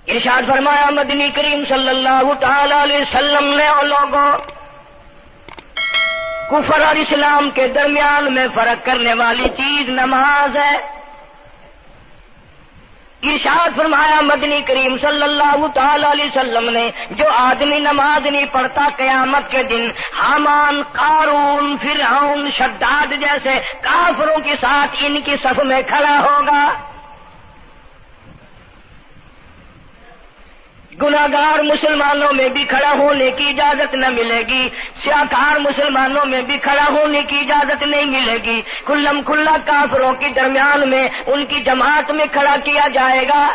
ارشاد فرمایا مدنی کریم صلی اللہ تعالی علیہ وسلم نے اور لوگوں کفر اور اسلام کے درمیان میں فرق کرنے والی چیز نماز ہے۔ ارشاد فرمایا مدنی کریم صلی اللہ تعالی علیہ وسلم نے جو آدمی نماز نہیں پڑھتا قیامت کے دن حامان، قارون، فرعون، شداد جیسے کافروں کے ساتھ ان کی صف میں کھڑا ہوگا۔ گناہگار مسلمانوں میں بھی کھڑا ہونے کی اجازت نہ ملے گی، سیاکار مسلمانوں میں بھی کھڑا ہونے کی اجازت نہیں ملے گی، کھلم کھلا کافروں کے درمیان میں ان کی جماعت میں کھڑا کیا جائے گا۔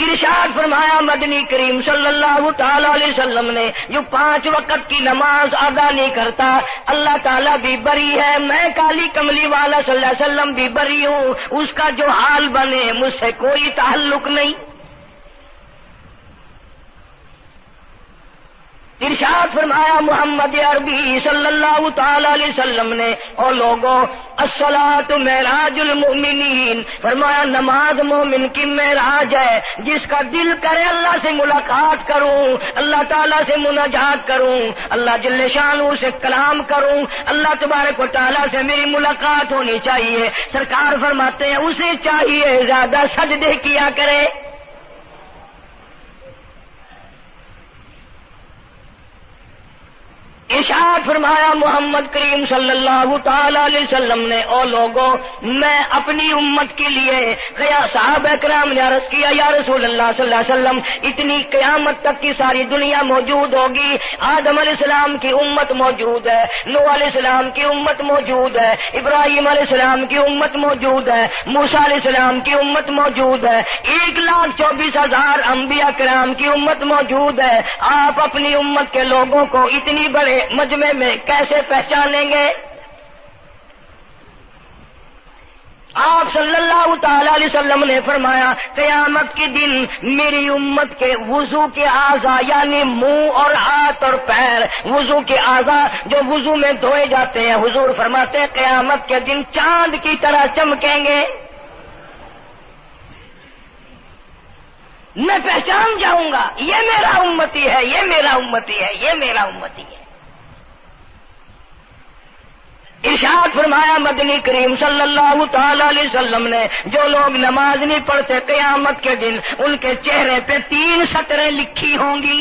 ارشاد فرمایا مدنی کریم صلی اللہ تعالی علیہ وسلم نے جو 5 وقت کی نماز ادا نہیں کرتا اللہ تعالیٰ بھی بری ہے، میں کالی کملی والا صلی اللہ علیہ وسلم بھی بری ہوں، اس کا جو حال بنے مجھ سے کوئی تعلق نہیں۔ ارشاد فرمایا محمد عربی صلی اللہ تعالی علیہ وسلم نے اور لوگوں الصلاۃ معراج المؤمنین، فرمایا نماز مومن کی معراج ہے، جس کا دل کرے اللہ سے ملاقات کروں، اللہ تعالیٰ سے مناجات کروں، اللہ جل شانہ سے کلام کروں، اللہ تبارک و تعالیٰ سے میری ملاقات ہونی چاہیے۔ سرکار فرماتے ہیں اسے چاہیے زیادہ سجدے کیا کرے۔ ارشاد فرمایا محمد کریم صلی اللہ تعالی علیہ وسلم نے اور لوگوں میں اپنی امت کے لیے صحابہ کرام نے عرض کیا یا رسول اللہ صلی اللہ علیہ وسلم اتنی قیامت تک کی ساری دنیا موجود ہوگی، آدم علیہ السلام کی امت موجود ہے، نوح علیہ السلام کی امت موجود ہے، ابراہیم علیہ السلام کی امت موجود ہے، موسیٰ علیہ السلام کی امت موجود ہے، 1,24,000 انبیاء کرام کی امت موجود ہے، آپ اپنی امت کے لوگوں کو اتنی بڑے مجمع میں کیسے پہچانیں گے؟ آپ صلی اللہ تعالی علیہ وسلم نے فرمایا قیامت کے دن میری امت کے وضو کے اعضاء یعنی منہ اور ہاتھ اور پیر، وضو کے اعضاء جو وضو میں دھوئے جاتے ہیں، حضور فرماتے ہیں قیامت کے دن چاند کی طرح چمکیں گے، میں پہچان جاؤں گا یہ میرا امتی ہے، یہ میرا امتی ہے، یہ میرا امتی ہے۔ ارشاد فرمایا مدنی کریم صلی اللہ تعالی علیہ وسلم نے جو لوگ نماز نہیں پڑھتے قیامت کے دن ان کے چہرے پہ 3 سطریں لکھی ہوں گی،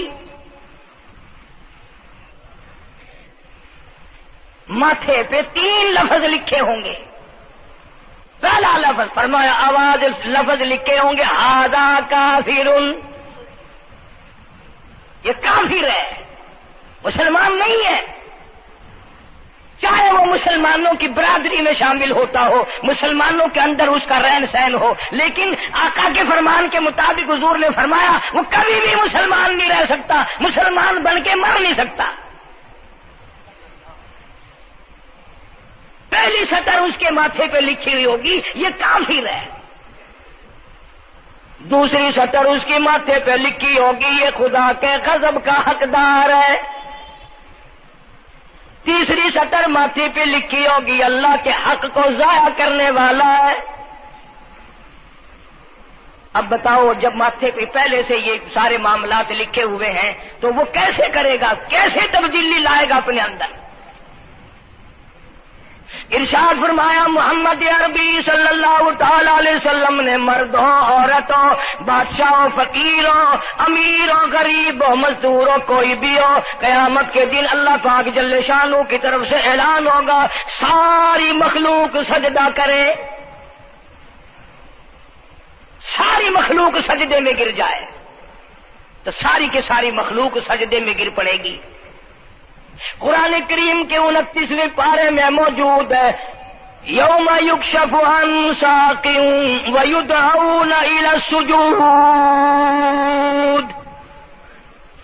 ماتھے پہ 3 لفظ لکھے ہوں گے۔ پہلا لفظ فرمایا آواز لفظ لکھے ہوں گے ھذا کافر، یہ کافر ہے، مسلمان نہیں ہے، چاہے وہ مسلمانوں کی برادری میں شامل ہوتا ہو، مسلمانوں کے اندر اس کا رہن سہن ہو، لیکن آقا کے فرمان کے مطابق حضور نے فرمایا وہ کبھی بھی مسلمان نہیں رہ سکتا، مسلمان بن کے مر نہیں سکتا۔ پہلی سطر اس کے ماتھے پہ لکھی ہوئی ہوگی یہ کافر ہے، دوسری سطر اس کے ماتھے پہ لکھی ہوگی یہ خدا کے غضب کا حقدار ہے، تیسری سطر ماتھے پہ لکھی ہوگی اللہ کے حق کو ضائع کرنے والا ہے۔ اب بتاؤ جب ماتھے پہ پہلے سے یہ سارے معاملات لکھے ہوئے ہیں تو وہ کیسے کرے گا، کیسے تبدیلی لائے گا اپنے اندر؟ ارشاد فرمایا محمد عربی صلی اللہ تعالی علیہ وسلم نے مردوں، عورتوں، بادشاہوں، فقیروں، امیروں، غریبوں، مزدوروں، کوئی بھی ہو، قیامت کے دن اللہ پاک جل شانہ کی طرف سے اعلان ہوگا ساری مخلوق سجدہ کرے، ساری مخلوق سجدے میں گر جائے تو ساری کی ساری مخلوق سجدے میں گر پڑے گی۔ قرآن کریم کے 29ویں پارے میں موجود ہے یوم یکشف عن ساق ویدعون الی السجود،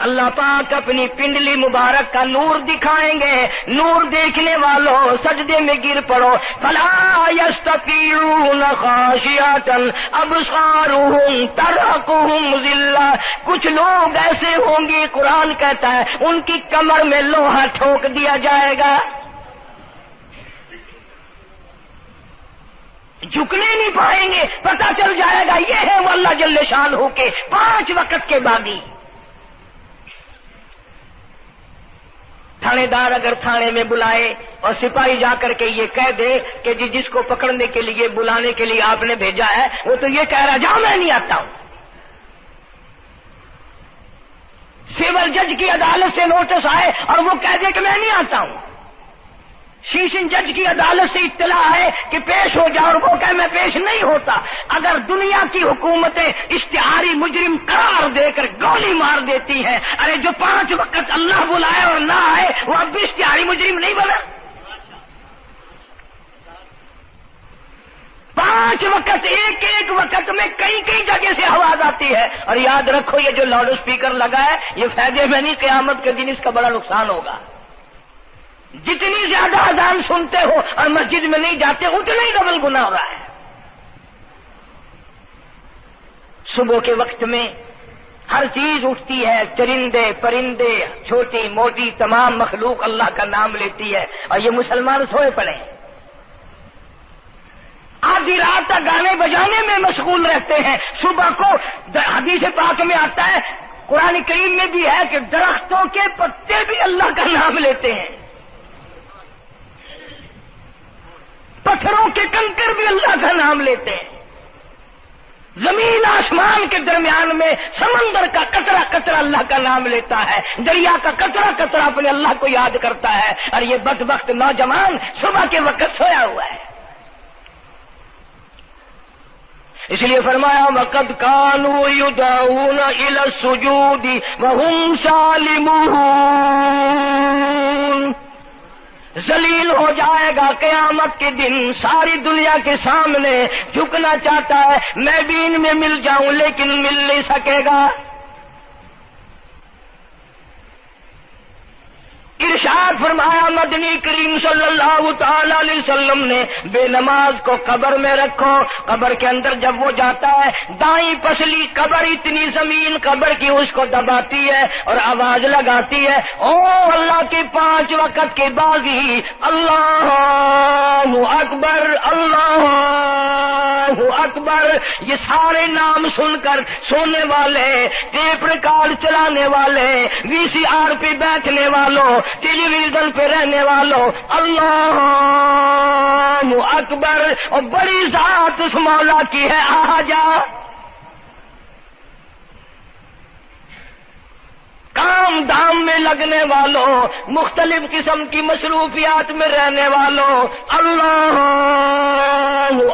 اللہ پاک اپنی پنڈلی مبارک کا نور دکھائیں گے، نور دیکھنے والوں سجدے میں گر پڑو، فلا یستطیعون خاشعۃ ابصارهم ترهقهم ذلہ، کچھ لوگ ایسے ہوں گے قرآن کہتا ہے ان کی کمر میں لوہا ٹھوک دیا جائے گا، جھکنے نہیں پائیں گے، پتہ چل جائے گا یہ ہے وہ اللہ جل شانہ کے 5 وقت کے باغی۔ تھانے دار اگر تھانے میں بلائے اور سپاہی جا کر کے یہ کہہ دے کہ جس کو پکڑنے کے لیے بلانے کے لیے آپ نے بھیجا ہے وہ تو یہ کہہ رہا جاؤ میں نہیں آتا ہوں۔ سول جج کی عدالت سے نوٹس آئے اور وہ کہہ دے کہ میں نہیں آتا ہوں۔ سیشن جج کی عدالت سے اطلاع ہے کہ پیش ہو جاؤ اور وہ کہے میں پیش نہیں ہوتا۔ اگر دنیا کی حکومتیں اشتہاری مجرم قرار دے کر گولی مار دیتی ہیں، ارے جو 5 وقت اللہ بلائے اور نہ آئے وہ اب بھی اشتہاری مجرم نہیں بنا؟ 5 وقت ایک وقت میں کئی جگہ سے آواز آتی ہے، اور یاد رکھو یہ جو لاؤڈ اسپیکر لگا ہے یہ فائدے میں نہیں، قیامت کے دن اس کا بڑا نقصان ہوگا۔ جتنی زیادہ اذان سنتے ہو اور مسجد میں نہیں جاتے اتنا ہی ڈبل گناہ ہو رہا ہے۔ صبح کے وقت میں ہر چیز اٹھتی ہے، چرندے پرندے چھوٹی موٹی تمام مخلوق اللہ کا نام لیتی ہے، اور یہ مسلمان سوئے پڑے ہیں، آدھی رات تک گانے بجانے میں مشغول رہتے ہیں۔ صبح کو حدیث پاک میں آتا ہے، قرآن کریم میں بھی ہے کہ درختوں کے پتے بھی اللہ کا نام لیتے ہیں، پتھروں کے کنکر بھی اللہ کا نام لیتے ہیں، زمین آسمان کے درمیان میں سمندر کا قطرہ قطرہ اللہ کا نام لیتا ہے، دریا کا قطرہ قطرہ اپنے اللہ کو یاد کرتا ہے، اور یہ بدبخت نوجوان صبح کے وقت سویا ہوا ہے۔ اس لیے فرمایا وَقَدْ كَانُوا يُدْعَوْنَ إِلَى السُّجُودِ وَهُمْ سَالِمُونَ۔ ذلیل ہو جائے گا قیامت کے دن، ساری دنیا کے سامنے جھکنا چاہتا ہے میں بھی ان میں مل جاؤں لیکن مل نہیں سکے گا۔ ارشاد فرمایا مدنی کریم صلی اللہ تعالی علیہ وسلم نے بے نماز کو قبر میں رکھو، قبر کے اندر جب وہ جاتا ہے دائیں پسلی قبر اتنی زمین قبر کی اس کو دباتی ہے اور آواز لگاتی ہے او اللہ کے 5 وقت کے باغی، اللہ اکبر اللہ اکبر۔ یہ سارے نام سن کر سونے والے، ٹیپ ریکارڈ چلانے والے، VCR پہ بیٹھنے والوں، ٹیلی ویژن پہ رہنے والوں اللہ اکبر، اور بڑی ذات اس مولا کی ہے آ جا۔ کام دھام میں لگنے والوں، مختلف قسم کی مصروفیات میں رہنے والوں اللہ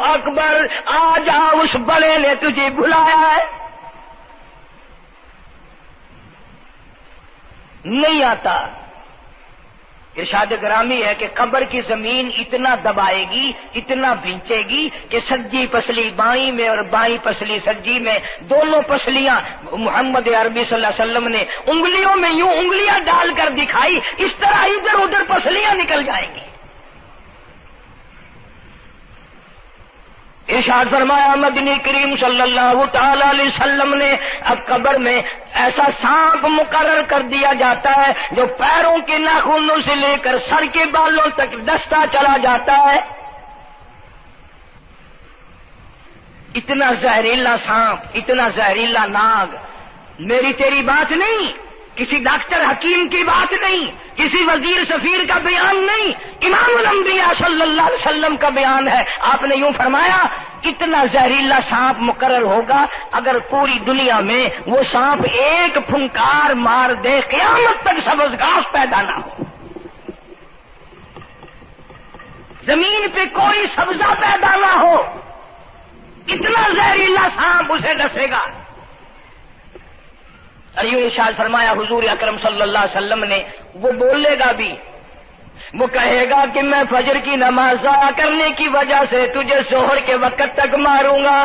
اکبر، آ جا اس بڑے نے تجھے بلایا ہے، نہیں آتا۔ ارشاد گرامی ہے کہ قبر کی زمین اتنا دبائے گی، اتنا بھینچے گی کہ سجی پسلی بائیں میں اور بائیں پسلی سجی میں، دونوں پسلیاں محمد عربی صلی اللہ علیہ وسلم نے انگلیوں میں یوں انگلیاں ڈال کر دکھائی، اس طرح ادھر ادھر پسلیاں نکل جائیں گی۔ ارشاد فرمایا مدنی کریم صلی اللہ تعالی علیہ وسلم نے اب قبر میں ایسا سانپ مقرر کر دیا جاتا ہے جو پیروں کے ناخنوں سے لے کر سر کے بالوں تک ڈستا چلا جاتا ہے، اتنا زہریلا سانپ، اتنا زہریلا ناگ۔ میری تیری بات نہیں، کسی ڈاکٹر حکیم کی بات نہیں، کسی وزیر سفیر کا بیان نہیں، امام الانبیاء صلی اللہ علیہ وسلم کا بیان ہے۔ آپ نے یوں فرمایا اتنا زہریلا سانپ مقرر ہوگا اگر پوری دنیا میں وہ سانپ ایک پھنکار مار دے قیامت تک سبز گھاس پیدا نہ ہو، زمین پہ کوئی سبزہ پیدا نہ ہو، اتنا زہریلا سانپ اسے ڈسے گا۔ اور یوں ارشاد فرمایا حضور اکرم صلی اللہ علیہ وسلم نے، وہ بولے گا بھی، وہ کہے گا کہ میں فجر کی نماز ضائع کرنے کی وجہ سے تجھے ظہر کے وقت تک ماروں گا،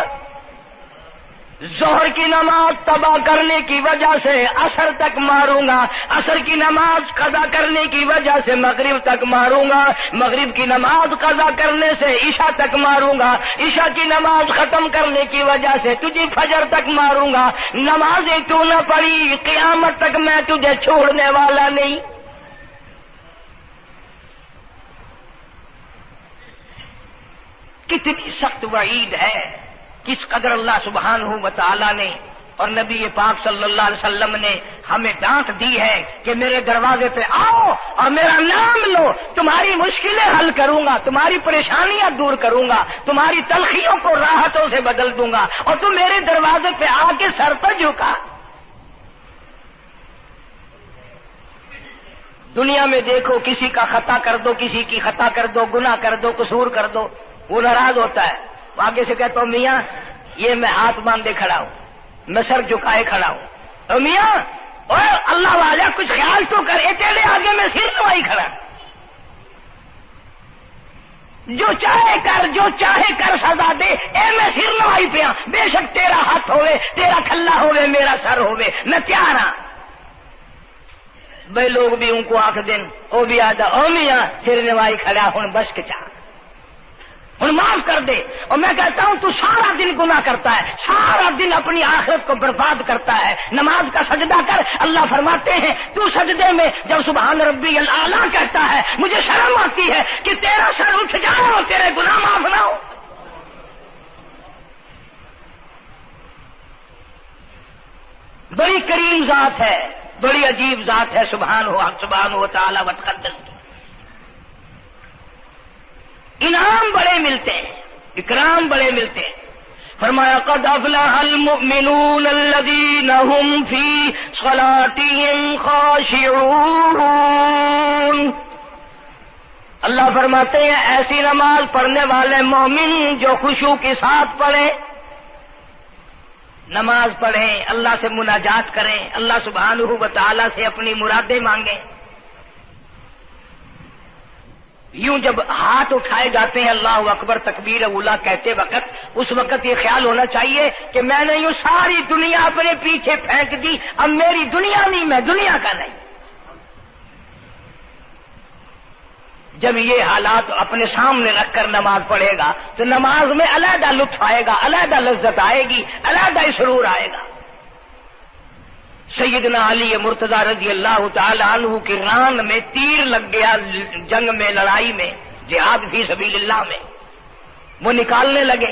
ظہر کی نماز تباہ کرنے کی وجہ سے عصر تک ماروں گا، عصر کی نماز قضا کرنے کی وجہ سے مغرب تک ماروں گا، مغرب کی نماز قضا کرنے سے عشاء تک ماروں گا، عشاء کی نماز ختم کرنے کی وجہ سے تجھے فجر تک ماروں گا، نمازیں تو نہ پڑھی قیامت تک میں تجھے چھوڑنے والا نہیں۔ اتنی سخت وعید ہے، کس قدر اللہ سبحانہ و تعالی نے اور نبی پاک صلی اللہ علیہ وسلم نے ہمیں ڈانٹ دی ہے کہ میرے دروازے پہ آؤ اور میرا نام لو، تمہاری مشکلیں حل کروں گا، تمہاری پریشانیاں دور کروں گا، تمہاری تلخیوں کو راحتوں سے بدل دوں گا، اور تم میرے دروازے پہ آ کے سر پر جھکا۔ دنیا میں دیکھو، کسی کا خطا کر دو، کسی کی خطا کر دو، گناہ کر دو، قصور کر دو، وہ ناراض ہوتا ہے، وہ آگے سے کہتا ہوں میاں یہ میں ہاتھ باندھے کھڑا ہوں، میں سر جھکائے کھڑا ہوں، تو میاں اور اللہ والا کچھ خیال تو کر، تیرے آگے میں سر نوائی کھڑا، جو چاہے کر، جو چاہے کر سزا دے، میں سر نوائی پہ ہاں، بے شک تیرا ہاتھ ہوئے، تیرا کھلا ہوئے، میرا سر ہوئے، میں تیار ہاں۔ بھائی لوگ بھی ان کو آنکھ دن، وہ بھی آدھا او میاں سر نوائی کھڑا ہوں، بس کے چاہ ہوں معاف کر دے۔ اور میں کہتا ہوں تو سارا دن گناہ کرتا ہے، سارا دن اپنی آخرت کو برباد کرتا ہے، نماز کا سجدہ کر، اللہ فرماتے ہیں تو سجدے میں جب سبحان ربی الاعلیٰ کہتا ہے مجھے شرم آتی ہے کہ تیرا سر اٹھ جائے اور تیرے گناہ معاف نہ ہو۔ بڑی کریم ذات ہے، بڑی عجیب ذات ہے سبحانہ و تعالی و تقدس کی۔ انعام بڑے ملتے ہیں، اکرام بڑے ملتے ہیں۔ فرمایا قد افلح المؤمنون الذین هم فی صلاتهم خاشعون۔ اللہ فرماتے ہیں ایسی نماز پڑھنے والے مومن جو خشوع کے ساتھ پڑھیں، نماز پڑھیں، اللہ سے مناجات کریں، اللہ سبحانہ و تعالی سے اپنی مرادیں مانگیں۔ یوں جب ہاتھ اٹھائے جاتے ہیں اللہ اکبر تکبیر اولا کہتے وقت، اس وقت یہ خیال ہونا چاہیے کہ میں نے یوں ساری دنیا اپنے پیچھے پھینک دی، اب میری دنیا نہیں، میں دنیا کا نہیں۔ جب یہ حالات اپنے سامنے رکھ کر نماز پڑھے گا تو نماز میں علیحدہ لطف آئے گا، علیحدہ لذت آئے گی، علیحدہ سرور آئے گا۔ سیدنا علی مرتضی رضی اللہ تعالی عنہ کی ران میں تیر لگ گیا، جنگ میں، لڑائی میں، جہاد فی سبیل اللہ میں، وہ نکالنے لگے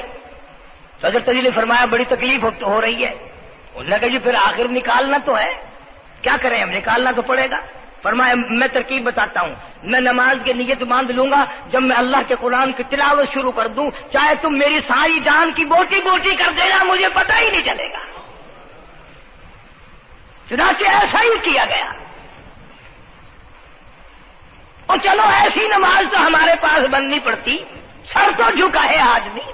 تو حضرت علی نے فرمایا بڑی تکلیف ہو رہی ہے۔ انہوں نے کہا جی پھر آخر نکالنا تو ہے، کیا کریں ہم، نکالنا تو پڑے گا۔ فرمایا میں ترکیب بتاتا ہوں، میں نماز کی نیت باندھ لوں گا، جب میں اللہ کے قرآن کی تلاوت شروع کر دوں چاہے تم میری ساری جان کی بوٹی بوٹی کر دینا، مجھے پتہ ہی نہیں چلے گا۔ چنانچہ ایسا ہی کیا گیا۔ اور چلو ایسی نماز تو ہمارے پاس بننی پڑتی، سر تو جھکا ہے آدمی۔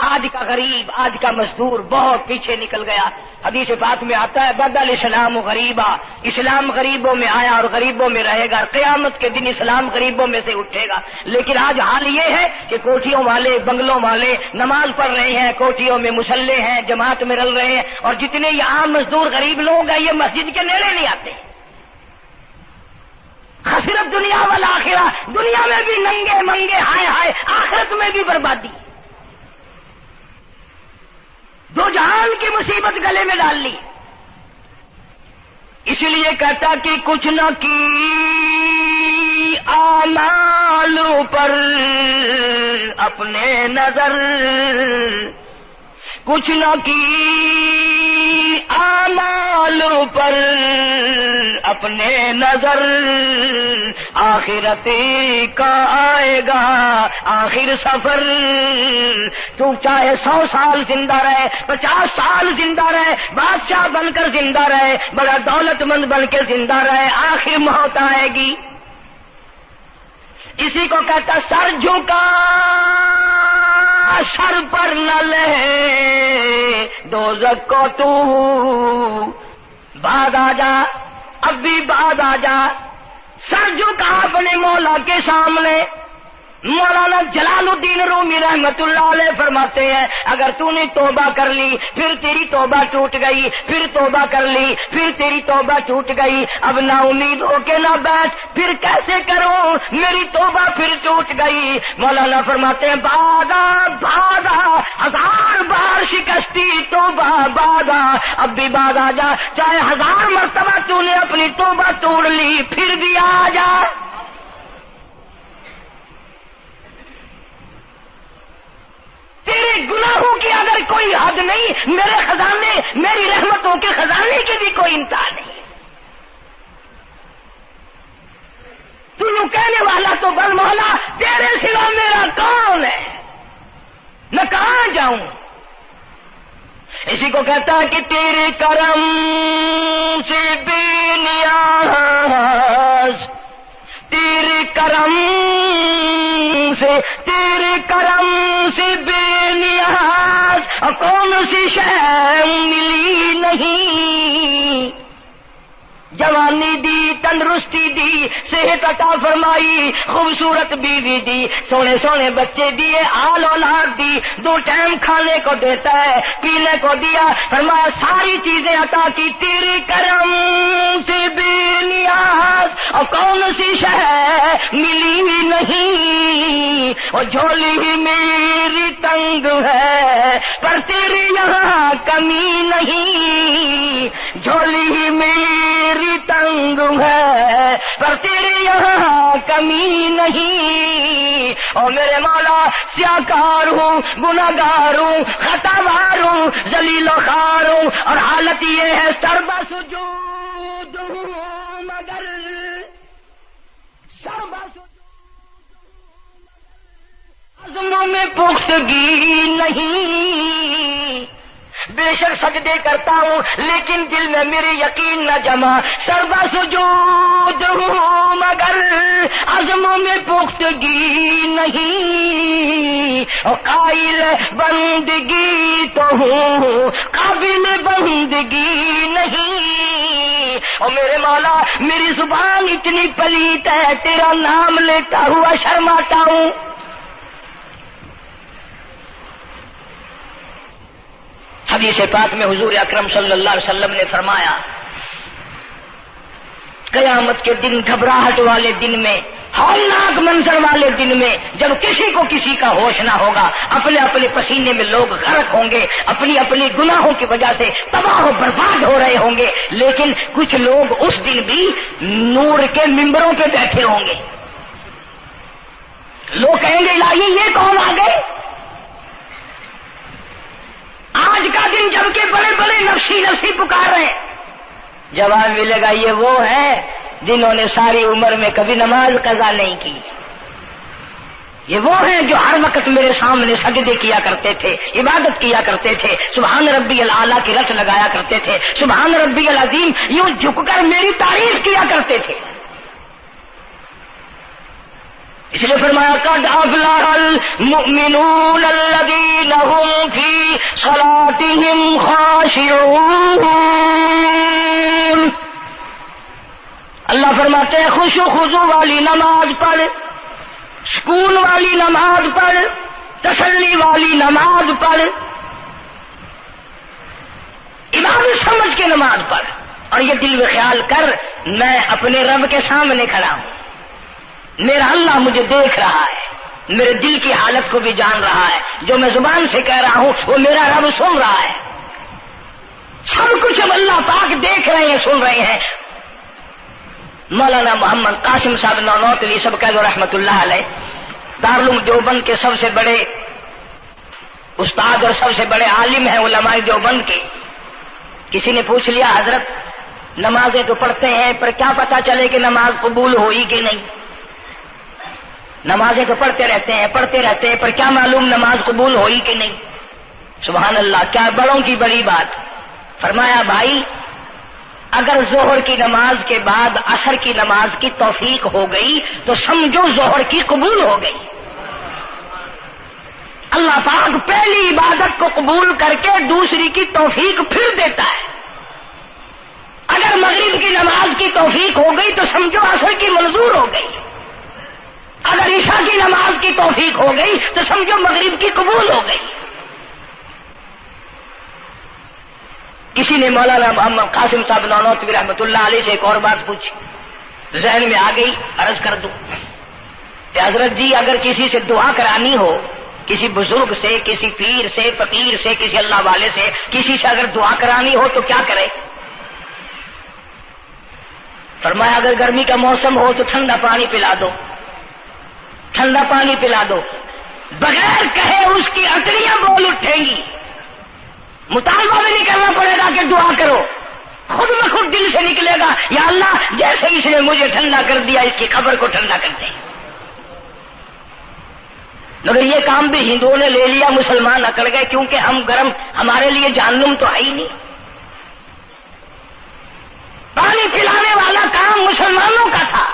آج کا غریب، آج کا مزدور بہت پیچھے نکل گیا۔ حدیث پاک میں آتا ہے بدل اسلام غریبا، اسلام غریبوں میں آیا اور غریبوں میں رہے گا، قیامت کے دن اسلام غریبوں میں سے اٹھے گا۔ لیکن آج حال یہ ہے کہ کوٹھیوں والے، بنگلوں والے نماز پڑھ رہے ہیں، کوٹھیوں میں مصلے ہیں، جماعت میں رل رہے ہیں، اور جتنے یہ عام مزدور غریب لوگ ہیں یہ مسجد کے نیڑے نہیں آتے۔ خسرت دنیا والآخرہ، دنیا میں بھی ننگے منگے، ہائے ہائے، آخرت میں بھی بربادی، دو جہان کی مصیبت گلے میں ڈال لی۔ اس لیے کہتا کہ کچھ نہ کی اعمال پر اپنے نظر، کچھ نہ کی اعمال پر اپنے نظر، آخرت کا آئے گا آخر سفر۔ تو چاہے 100 سال زندہ رہے، 50 سال زندہ رہے، بادشاہ بن کر زندہ رہے، بڑا دولت مند بن کے زندہ رہے، آخر موت آئے گی۔ اسی کو کہتا سر جھکا سر پر نہ لے دوزخ کو تو، بعد آ جا، اب بھی بعد آ جا، سر جھکا اپنے مولا کے سامنے۔ مولانا جلال الدین رومی رحمت اللہ علیہ فرماتے ہیں اگر تو نے توبہ کر لی پھر تیری توبہ ٹوٹ گئی، پھر توبہ کر لی پھر تیری توبہ ٹوٹ گئی، اب نا امید ہو کے نہ بیٹھ، پھر کیسے کروں، میری توبہ پھر ٹوٹ گئی۔ مولانا فرماتے ہیں بادا بادا، 1000 بار شکستی توبہ بادا، اب بھی بعد آ جا، چاہے 1000 مرتبہ تو نے اپنی توبہ توڑ لی پھر بھی آ جا۔ گناہوں کی اگر کوئی حد نہیں، میرے خزانے، میری رحمتوں کے خزانے کی بھی کوئی انتہا نہیں۔ تو یوں کہنے والا تو بل مولا تیرے سوا میرا کون ہے، میں کہاں جاؤں؟ اسی کو کہتا ہے کہ تیرے کرم سے بے نیاز، تیرے کرم سے بے نیاز، اور کون سی شے ملی نہیں، جوانی دی، تندرستی دی، صحت عطا فرمائی، خوبصورت بیوی دی، سونے سونے بچے دیے، آل اولاد دی، 2 ٹائم کھانے کو دیتا ہے، پینے کو دیا، فرمایا ساری چیزیں عطا کی، تیرے کرم سے بے نیاز، اور کون سی شے ملی نہیں، اور جھولی ہی میری تنگ ہے پر تیرے یہاں کمی نہیں، جھولی ہی میری تنگ ہے پر تیرے یہاں کمی نہیں، اور میرے مولا سیاکار ہوں، گناہگار ہوں، خطاوار ہوں، ذلیل و خوار ہوں، اور حالت یہ ہے سربا سجود ہوں، مگر سربا عزموں میں پختگی نہیں، بے شک سجدے کرتا ہوں لیکن دل میں میرے یقین نہ جمع، سربا سجود ہوں مگر عزموں میں پختگی نہیں، اور قائل بندگی تو ہوں قابل بندگی نہیں، اور میرے مولا میری زبان اتنی پلیت ہے تیرا نام لیتا ہوا شرماتا ہوں۔ حدیث پاک میں حضور اکرم صلی اللہ علیہ وسلم نے فرمایا قیامت کے دن، گھبراہٹ والے دن میں، ہولناک منظر والے دن میں، جب کسی کو کسی کا ہوش نہ ہوگا، اپنے اپنے پسینے میں لوگ غرق ہوں گے، اپنی اپنی گناہوں کی وجہ سے تباہ و برباد ہو رہے ہوں گے، لیکن کچھ لوگ اس دن بھی نور کے ممبروں پہ بیٹھے ہوں گے، لوگ کہیں گے الہی یہ کون آ گئے؟ آج کا دن جبکہ بڑے بڑے نفسی پکار رہے ہیں، جواب ملے گا یہ وہ ہے جنہوں نے ساری عمر میں کبھی نماز قضا نہیں کی، یہ وہ ہیں جو ہر وقت میرے سامنے سجدے کیا کرتے تھے، عبادت کیا کرتے تھے، سبحان ربی الاعلیٰ کی رٹ لگایا کرتے تھے، سبحان ربی العظیم یوں جھک کر میری تعریف کیا کرتے تھے۔ اس لیے فرمایا قد افلح المؤمنون الذین هم فی صلاتهم خاشعون، اللہ فرماتے ہیں خشوع خضوع والی نماز پڑھ، سکون والی نماز پڑھ، تسلی والی نماز پڑھ، عبادت سمجھ کے نماز پڑھ، اور یہ دل میں خیال کر میں اپنے رب کے سامنے کھڑا ہوں، میرا اللہ مجھے دیکھ رہا ہے، میرے دل کی حالت کو بھی جان رہا ہے، جو میں زبان سے کہہ رہا ہوں وہ میرا رب سن رہا ہے، سب کچھ اب اللہ پاک دیکھ رہے ہیں، سن رہے ہیں۔ مولانا محمد قاسم صاحب نانوتوی سب کہہ دو رحمت اللہ علیہ، دارالعلوم دیوبند کے سب سے بڑے استاد اور سب سے بڑے عالم ہیں علماء دیوبند کے۔ کسی نے پوچھ لیا حضرت نمازیں تو پڑھتے ہیں پر کیا پتا چلے کہ نماز قبول ہوئی کہ نہیں؟ نمازیں تو پڑھتے رہتے ہیں پر کیا معلوم نماز قبول ہوئی کہ نہیں؟ سبحان اللہ، کیا بڑوں کی بڑی بات۔ فرمایا بھائی اگر ظہر کی نماز کے بعد عصر کی نماز کی توفیق ہو گئی تو سمجھو ظہر کی قبول ہو گئی۔ اللہ پاک پہلی عبادت کو قبول کر کے دوسری کی توفیق پھر دیتا ہے۔ اگر مغرب کی نماز کی توفیق ہو گئی تو سمجھو عصر کی منظور ہو گئی، اگر عشاء کی نماز کی توفیق ہو گئی تو سمجھو مغرب کی قبول ہو گئی۔ کسی نے مولانا محمد قاسم صاحب نانوتوی رحمۃ اللہ علیہ سے ایک اور بات پوچھی، ذہن میں آ گئی، عرض کر دوں کہ حضرت جی اگر کسی سے دعا کرانی ہو، کسی بزرگ سے، کسی پیر سے، فقیر سے، کسی اللہ والے سے، کسی سے اگر دعا کرانی ہو تو کیا کرے؟ فرمایا اگر گرمی کا موسم ہو تو ٹھنڈا پانی پلا دو، ٹھنڈا پانی پلا دو، بغیر کہے اس کی اٹڑیاں بول مطالبہ بھی نہیں کرنا پڑے گا کہ دعا کرو، خود بخود دل سے نکلے گا یا اللہ جیسے اس نے مجھے ٹھنڈا کر دیا اس کی قبر کو ٹھنڈا کر دیں۔ مگر یہ کام بھی ہندوؤں نے لے لیا، مسلمان اکڑ گئے کیونکہ ہم گرم، ہمارے لیے جہنم تو ہے ہی نہیں۔ پانی پلانے والا کام مسلمانوں کا تھا۔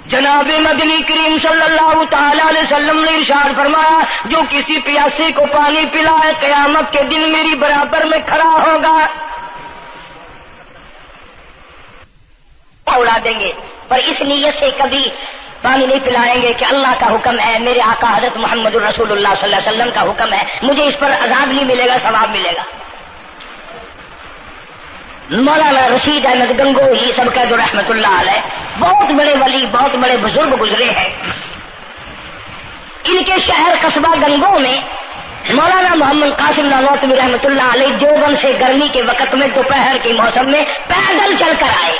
جناب مدنی کریم صلی اللہ تعالی علیہ وسلم نے ارشاد فرمایا جو کسی پیاسے کو پانی پلائے قیامت کے دن میری برابر میں کھڑا ہوگا، اڑا دیں گے، پر اس نیت سے کبھی پانی نہیں پلائیں گے کہ اللہ کا حکم ہے، میرے آقا حضرت محمد الرسول اللہ صلی اللہ علیہ وسلم کا حکم ہے، مجھے اس پر عذاب نہیں ملے گا، ثواب ملے گا۔ مولانا رشید احمد گنگوہی سب کا جو رحمت اللہ علیہ، بہت بڑے ولی، بہت بڑے بزرگ گزرے ہیں۔ ان کے شہر قصبہ گنگو میں مولانا محمد قاسم نانوتوی رحمت اللہ علیہ دیوبند سے گرمی کے وقت میں دوپہر کے موسم میں پیدل چل کر آئے۔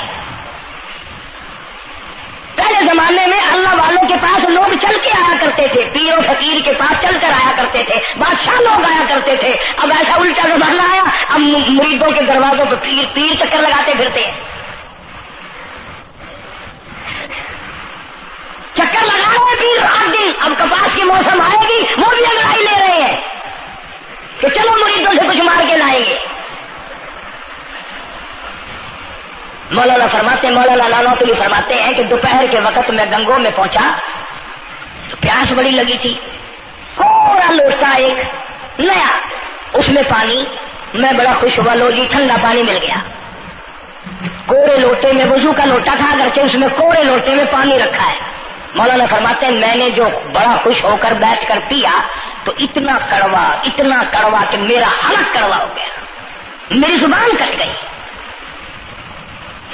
پہلے زمانے میں اللہ والوں کے پاس لوگ چل کے آیا کرتے تھے، پیر و فقیر کے پاس چل کر آیا کرتے تھے، بادشاہ لوگ آیا کرتے تھے۔ اب ایسا الٹا زمانہ آیا، اب مریدوں کے دروازوں پہ پیر چکر لگاتے پھرتے ہیں، چکر لگا رہے پیر رات دن۔ اب کپاس کی موسم آئے گی وہ بھی انگڑائی لے رہے ہیں کہ چلو مریدوں سے کچھ مار کے لائیں گے۔ مولانا نانوتوی فرماتے ہیں کہ دوپہر کے وقت میں گنگو میں پہنچا تو پیاس بڑی لگی تھی، پورا لوٹا ایک نیا، اس میں پانی، میں بڑا خوش ہوا، لو جی ٹھنڈا پانی مل گیا۔ کوڑے لوٹے میں، وضو کا لوٹا تھا اگرچہ اس میں کوڑے لوٹے میں پانی رکھا ہے۔ مولانا فرماتے ہیں میں نے جو بڑا خوش ہو کر بیٹھ کر پیا تو اتنا کڑوا کہ میرا حلق کڑوا ہو گیا، میری زبان کٹ گئی،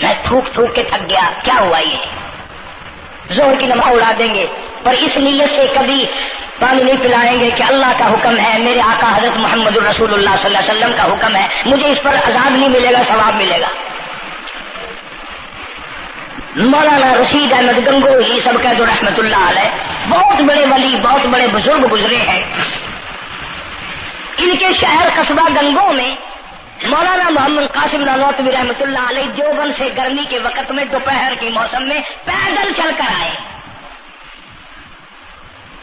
میں تھوک کے تھک گیا۔ کیا ہوا یہ؟ زہر کی نماز اڑا دیں گے، پر اس نیت سے کبھی پانی نہیں پلائیں گے کہ اللہ کا حکم ہے، میرے آقا حضرت محمد الرسول اللہ صلی اللہ علیہ وسلم کا حکم ہے، مجھے اس پر عذاب نہیں ملے گا، ثواب ملے گا۔ مولانا رشید احمد گنگوہی سب کا جو رحمت اللہ علیہ، بہت بڑے ولی، بہت بڑے بزرگ گزرے ہیں۔ ان کے شہر قصبہ گنگو میں مولانا محمد قاسم نانوتوی رحمت اللہ علیہ دیوبند سے گرمی کے وقت میں دوپہر کے موسم میں پیدل چل کر آئے۔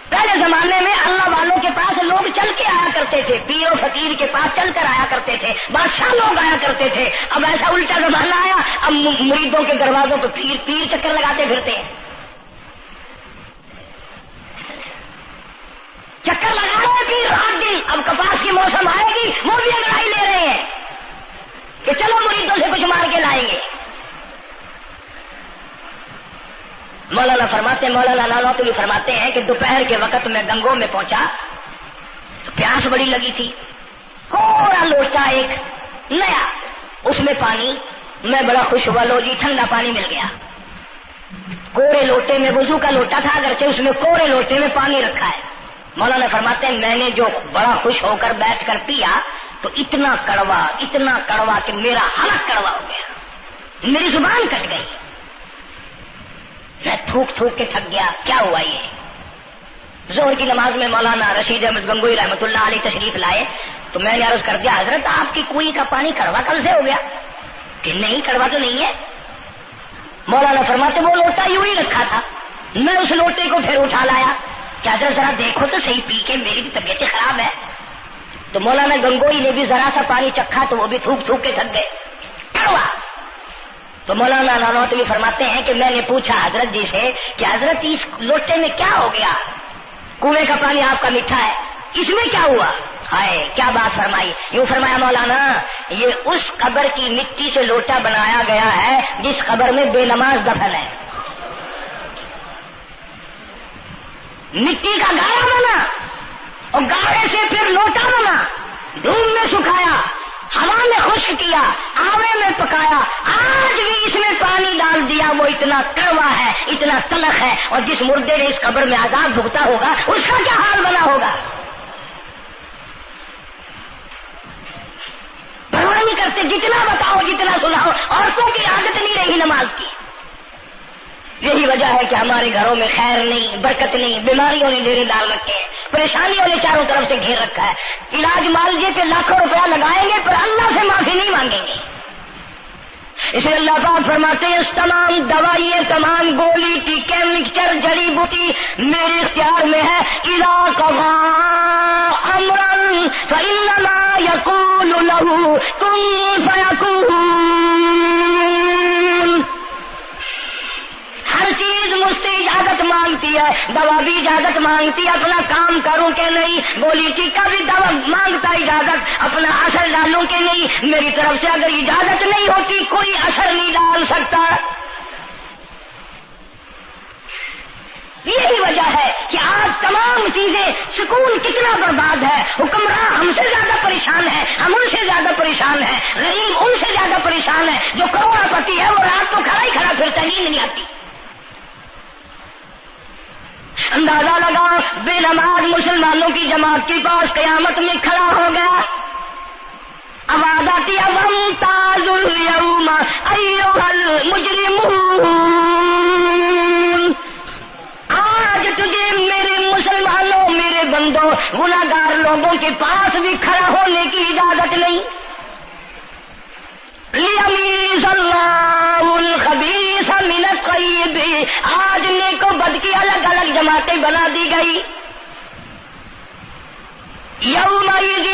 پہلے زمانے میں اللہ والوں کے پاس لوگ چل کے آیا کرتے تھے، پیر و فقیر کے پاس چل کر آیا کرتے تھے، بادشاہ لوگ آیا کرتے تھے۔ اب ایسا الٹا زمانہ آیا، اب مریدوں کے دروازوں پہ پیر چکر لگاتے پھرتے ہیں، چکر لگا رہے پیر رات دن۔ اب کپاس کی موسم آئے گی وہ بھی انگڑائی لے رہے ہیں کہ چلو مریدوں سے کچھ مار کے لائیں گے۔ مولانا نانوتوی فرماتے ہیں کہ دوپہر کے وقت میں گنگو میں پہنچا تو پیاس بڑی لگی تھی، پورا لوٹا ایک نیا، اس میں پانی، میں بڑا خوش ہوا، لو جی ٹھنڈا پانی مل گیا۔ کوڑے لوٹے میں، وضو کا لوٹا تھا اگرچہ اس میں کوڑے لوٹے میں پانی رکھا ہے۔ مولانا فرماتے ہیں میں نے جو بڑا خوش ہو کر بیٹھ کر پیا تو اتنا کڑوا کہ میرا حلق کڑوا ہو گیا، میری زبان کٹ گئی، میں تھوک کے تھک گیا۔ کیا ہوا یہ؟ ظہر کی نماز میں مولانا رشید احمد گنگوہی رحمت اللہ علیہ تشریف لائے تو میں نے عرض کر دیا حضرت آپ کی کنویں کا پانی کڑوا کل سے ہو گیا؟ کہ نہیں کڑوا تو نہیں ہے۔ مولانا فرماتے وہ لوٹا یوں ہی رکھا تھا، میں اس لوٹے کو پھر اٹھا لایا کہ حضرت ذرا دیکھو تو صحیح پی کے، میری بھی طبیعت خراب ہے۔ تو مولانا گنگوہی نے بھی ذرا سا پانی چکھا تو وہ بھی تھوک کے تھک گئے، کڑوا۔ تو مولانا نانوتوی فرماتے ہیں کہ میں نے پوچھا حضرت جی سے کہ حضرت اس لوٹے میں کیا ہو گیا؟ کنویں کا پانی آپ کا میٹھا ہے، اس میں کیا ہوا؟ ہائے کیا بات فرمائی؟ یوں فرمایا مولانا یہ اس قبر کی مٹی سے لوٹا بنایا گیا ہے جس قبر میں بے نماز دفن ہے، مٹی کا گاڑا بنا اور گاڑے سے پھر لوٹا بنا، دھوپ میں سکھایا، ہوا میں خشک کیا، آوے میں پکایا، آج بھی اس میں پانی ڈال دیا، وہ اتنا کڑوا ہے، اتنا تلخ ہے، اور جس مردے نے اس قبر میں عذاب بھگتا ہوگا اس کا کیا حال بنا ہوگا؟ پرواہ نہیں کرتے، جتنا بتاؤ جتنا سناؤ، عورتوں کی عادت نہیں رہی نماز کی۔ یہی وجہ وجہ ہے کہ ہمارے گھروں میں خیر نہیں، برکت نہیں، بیماریوں نے ڈیرے ڈال رکھے ہیں، پریشانیوں نے چاروں طرف سے گھیر رکھا ہے. علاج معالجے کے لاکھوں روپیہ لگائیں گے پر اللہ سے معافی نہیں مانگیں گے. اسے اللہ پاک فرماتے ہیں اس تمام دوائیں، تمام گولی ٹیکے مکسچر جڑی بوٹی میرے اختیار میں ہے. اذا قضا امرا فانما یقول له کن فیکون. ہر چیز مجھ سے اجازت مانگتی ہے، دوا بھی اجازت مانگتی ہے اپنا کام کروں کہ نہیں، گولی ٹیکا بھی دوا مانگتا ہے اجازت اپنا اثر ڈالوں کہ نہیں. میری طرف سے اگر اجازت نہیں ہوتی کوئی اثر نہیں ڈال سکتا. یہی وجہ ہے کہ آج تمام چیزیں، سکون کتنا برباد ہے، حکمراں ہم سے زیادہ پریشان ہے، ہم ان سے زیادہ پریشان ہیں، غریب ان سے زیادہ پریشان ہے. جو کروڑ پتی ہے وہ رات تو کھڑا ہی کھڑا پھرتا، نیند نہیں آتی. اندازہ لگا بے نماز مسلمانوں کی جماعت کے پاس قیامت میں کھڑا ہو گیا. آواز آتی ہے وامتاز اليوم ایھا المجرمون. آج تجھے میرے مسلمانوں، میرے بندوں، گناہگار لوگوں کے پاس بھی کھڑا ہونے کی اجازت نہیں. لیمیز اللہ الخبیث من الطیب. آج نیک و بد کی الگ الگ جماعتیں بنا دی گئی. یومئذ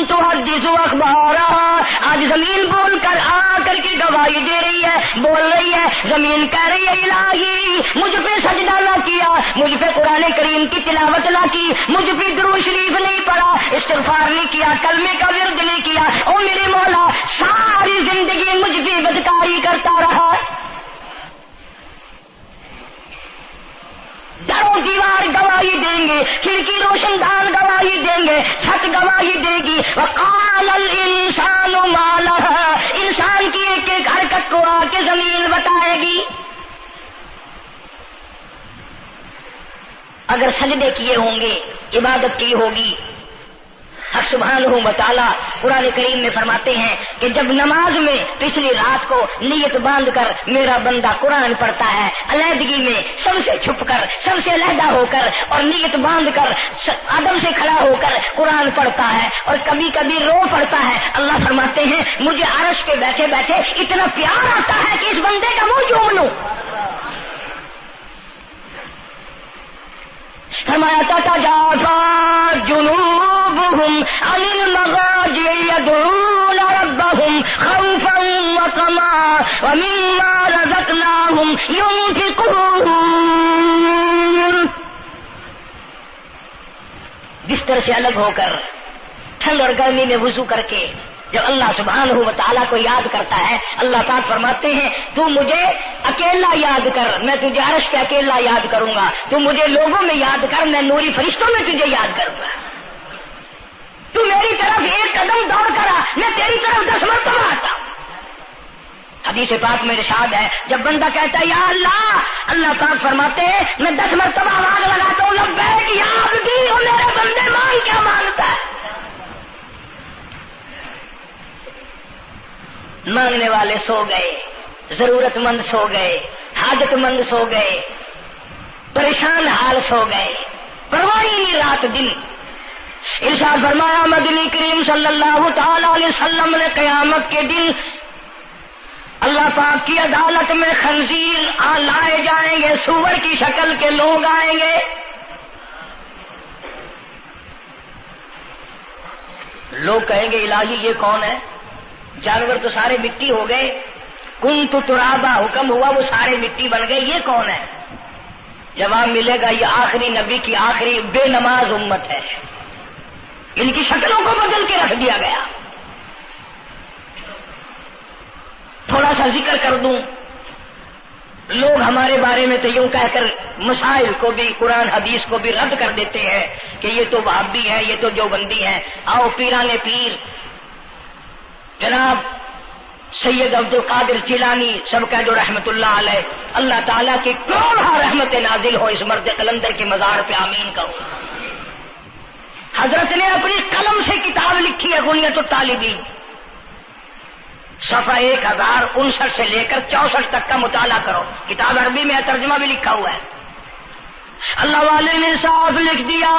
تحدث اخبارها. آج زمین بول کر آ کر کے گواہی دے رہی ہے، بول رہی ہے. زمین کہہ رہی ہے الہی مجھ پہ سجدہ نہ کیا، مجھ پہ قرآن کریم کی تلاوت نہ کی، مجھ پہ درود شریف نہیں پڑھا، استغفار نہیں کیا، کلمے کا ورد نہیں کیا. او میرے مولا ساری زندگی مجھ پہ بدکاری کرتا رہا. درو دیوار گواہی دیں گے، کھڑکی روشن دان گواہی دیں گے، چھت گواہی دے گی. وقال الانسان ما لها. انسان کی ایک ایک حرکت کو آ کے زمین بتائے گی. اگر سجدے کیے ہوں گے، عبادت کی ہوگی. حق سبحانہ و تعالی قرآن کریم میں فرماتے ہیں کہ جب نماز میں پچھلی رات کو نیت باندھ کر میرا بندہ قرآن پڑھتا ہے، علیحدگی میں سب سے چھپ کر، سب سے علیحدہ ہو کر اور نیت باندھ کر ادب سے کھڑا ہو کر قرآن پڑھتا ہے اور کبھی کبھی رو پڑتا ہے، اللہ فرماتے ہیں مجھے عرش پہ بیٹھے بیٹھے اتنا پیار آتا ہے کہ اس بندے کا منہ چوم لوں. فرمایا تتجافى جنوبهم عن المضاجع يدعون ربهم خوفا وطمعا ومما رزقناهم ينفقون. بستر سے الگ ہو کر ٹھنڈ اور گرمی میں وضو کر کے جب اللہ سبحانہ و تعالیٰ کو یاد کرتا ہے، اللہ پاک فرماتے ہیں تو مجھے اکیلا یاد کر، میں تجھے عرش پہ اکیلا یاد کروں گا. تو مجھے لوگوں میں یاد کر، میں نوری فرشتوں میں تجھے یاد کروں گا. تو میری طرف ایک قدم دوڑ کرا، میں تیری طرف 10 مرتبہ آتا. حدیث پاک میں ارشاد ہے جب بندہ کہتا ہے یا اللہ، اللہ پاک فرماتے ہیں میں 10 مرتبہ آواز لگاتا ہوں لبیک یا عبدی، اور میرے بندے مانگ کیا مانگتا ہے. مانگنے والے سو گئے، ضرورت مند سو گئے، حاجت مند سو گئے، پریشان حال سو گئے، پرواہ نہیں رات دن. ارشاد فرمایا مدنی کریم صلی اللہ تعالی علیہ وسلم نے قیامت کے دن اللہ پاک کی عدالت میں خنزیر لائے جائیں گے، سور کی شکل کے لوگ آئیں گے. لوگ کہیں گے الہی یہ کون ہے؟ جانور تو سارے مٹی ہو گئے، کنت ترابا حکم ہوا وہ سارے مٹی بن گئے، یہ کون ہے؟ جواب ملے گا یہ آخری نبی کی آخری بے نماز امت ہے، ان کی شکلوں کو بدل کے رکھ دیا گیا. تھوڑا سا ذکر کر دوں، لوگ ہمارے بارے میں تو یوں کہہ کر مسائل کو بھی، قرآن حدیث کو بھی رد کر دیتے ہیں کہ یہ تو وہابی ہے، یہ تو دیوبندی ہے. آؤ پیران پیر جناب سید عبد القادر جیلانی سب کا جو رحمت اللہ علیہ، اللہ تعالیٰ کی کروڑہ رحمت نازل ہو اس مرد قلندر کے مزار پہ، آمین کہو. حضرت نے اپنی قلم سے کتاب لکھی ہے غنیت الطالبین. صفحہ 1059 سے لے کر 64 تک کا مطالعہ کرو، کتاب عربی میں ترجمہ بھی لکھا ہوا ہے۔ اللہ والے نے صاف لکھ دیا،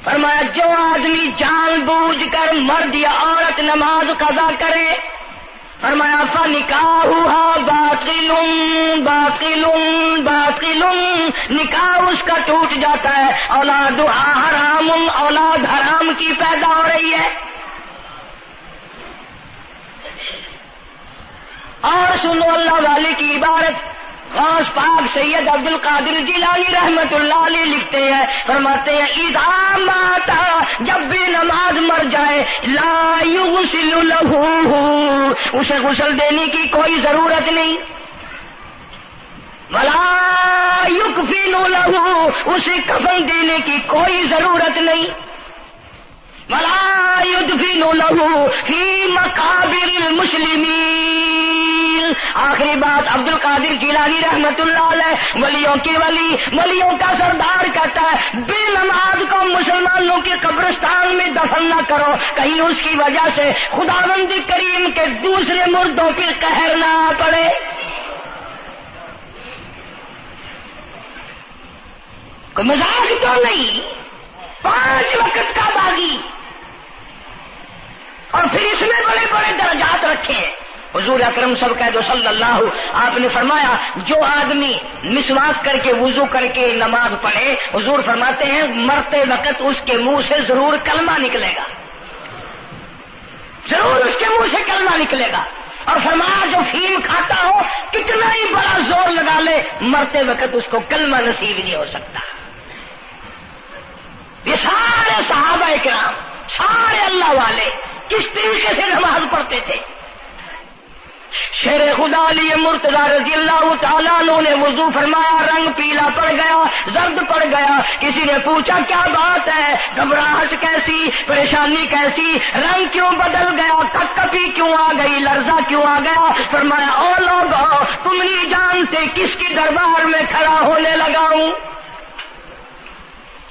فرمایا جو آدمی جان بوجھ کر مرد یا عورت نماز قضا کرے، فرمایا فنکاحها باطل باطل باطل، نکاح اس کا ٹوٹ جاتا ہے، اولادها حرام، اولاد حرام کی پیدا ہو رہی ہے۔ اور سنو اللہ والے کی عبارت، غوث پاک سید عبد القادر جیلانی رحمت اللہ علیہ لکھتے ہیں، فرماتے ہیں اذا مات، جب بھی نماز مر جائے، لا یغسل لہ، اسے غسل دینے کی کوئی ضرورت نہیں، ولا یکفن لہ، اسے کفن دینے کی کوئی ضرورت نہیں، ولا یدفن لہ فی مقابر المسلمین۔ آخری بات عبد القادر جیلانی رحمت اللہ علیہ، ولیوں کی ولی، ولیوں کا سردار کہتا ہے بے نماز کو مسلمانوں کے قبرستان میں دفن نہ کرو، کہیں اس کی وجہ سے خداوند کریم کے دوسرے مردوں پہ قہر نہ پڑے۔ کوئی مذاق تو نہیں، 5 وقت کا باغی، اور پھر اس میں بڑے بڑے درجات رکھے ہیں۔ حضور اکرم صلی اللہ، آپ نے فرمایا جو آدمی مسواک کر کے وضو کر کے نماز پڑھے، حضور فرماتے ہیں مرتے وقت اس کے منہ سے ضرور کلمہ نکلے گا، ضرور اس کے منہ سے کلمہ نکلے گا۔ اور فرمایا جو فیم کھاتا ہو کتنا ہی بڑا زور لگا لے، مرتے وقت اس کو کلمہ نصیب نہیں ہو سکتا۔ یہ سارے صحابہ کرام، سارے اللہ والے کس طریقے سے نماز پڑھتے تھے۔ شیر خدا علی مرتضی رضی اللہ تعالیٰ عنہ نے وضو فرمایا، رنگ پیلا پڑ گیا، زرد پڑ گیا، کسی نے پوچھا کیا بات ہے، گھبراہٹ کیسی، پریشانی کیسی، رنگ کیوں بدل گیا، کپ کپی کیوں آ گئی، لرزہ کیوں آ گیا؟ فرمایا او لوگو تم نہیں جانتے کس کے دربار میں کھڑا ہونے لگا ہوں،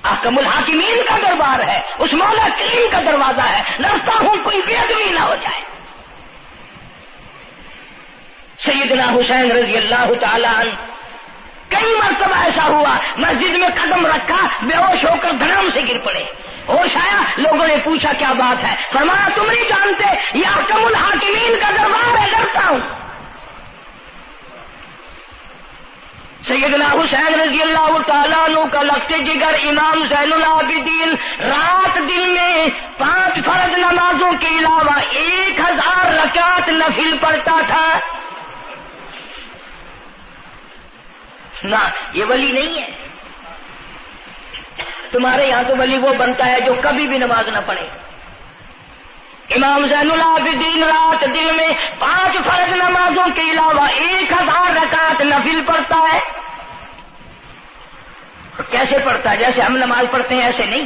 احکم الحاکمین کا دربار ہے، اس مولا کریم کا دروازہ ہے، ڈرتا ہوں کوئی بے ادبی نہ ہو جائے۔ سیدنا حسین رضی اللہ تعالیٰ عنہ کئی مرتبہ ایسا ہوا، مسجد میں قدم رکھا، بے ہوش ہو کر دھڑام سے گر پڑے، ہوش آیا، لوگوں نے پوچھا کیا بات ہے، فرمایا تم نہیں جانتے یہ احکم الحاکمین کا دربار ہے، ڈرتا ہوں۔ سیدنا حسین رضی اللہ تعالیٰ عنہ کا لخت جگر امام زین العابدین رات دن میں 5 فرض نمازوں کے علاوہ 1000 رکعت نفل پڑھتا تھا۔ نہ یہ ولی نہیں ہے، تمہارے یہاں تو ولی وہ بنتا ہے جو کبھی بھی نماز نہ پڑھے۔ امام زین العابدین رات دن میں 5 فرض نمازوں کے علاوہ 1000 رکعت نفل پڑھتا ہے۔ کیسے پڑھتا ہے؟ جیسے ہم نماز پڑھتے ہیں ایسے نہیں،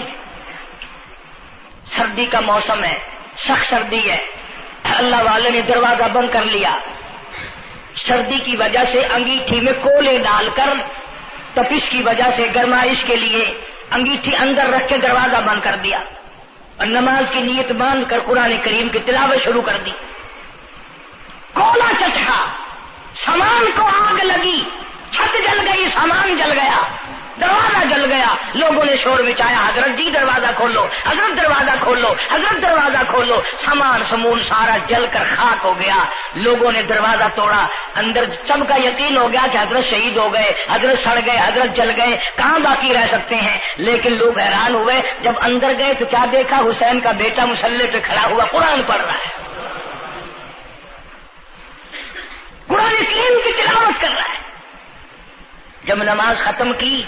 سردی کا موسم ہے، سخت سردی ہے، اللہ والے نے دروازہ بند کر لیا، سردی کی وجہ سے انگیٹھی میں کولے ڈال کر، تپش کی وجہ سے گرمائش کے لیے انگیٹھی اندر رکھ کے دروازہ بند کر دیا، اور نماز کی نیت باندھ کر قرآن کریم کی تلاوت شروع کر دی۔ کولا چچکا، سامان کو آگ لگی، چھت جل گئی، سامان جل گیا، دروازہ جل گیا، لوگوں نے شور مچایا، حضرت جی دروازہ کھولو، حضرت دروازہ کھولو، حضرت دروازہ کھولو، سامان سمون سارا جل کر خاک ہو گیا۔ لوگوں نے دروازہ توڑا، اندر سب کا یقین ہو گیا کہ حضرت شہید ہو گئے، حضرت سڑ گئے، حضرت جل گئے، کہاں باقی رہ سکتے ہیں؟ لیکن لوگ حیران ہوئے، جب اندر گئے تو کیا دیکھا؟ حسین کا بیٹا مصلی پہ کھڑا ہوا قرآن پڑھ رہا ہے، قرآن کریم کی تلاوت کر رہا ہے۔ جب نماز ختم کی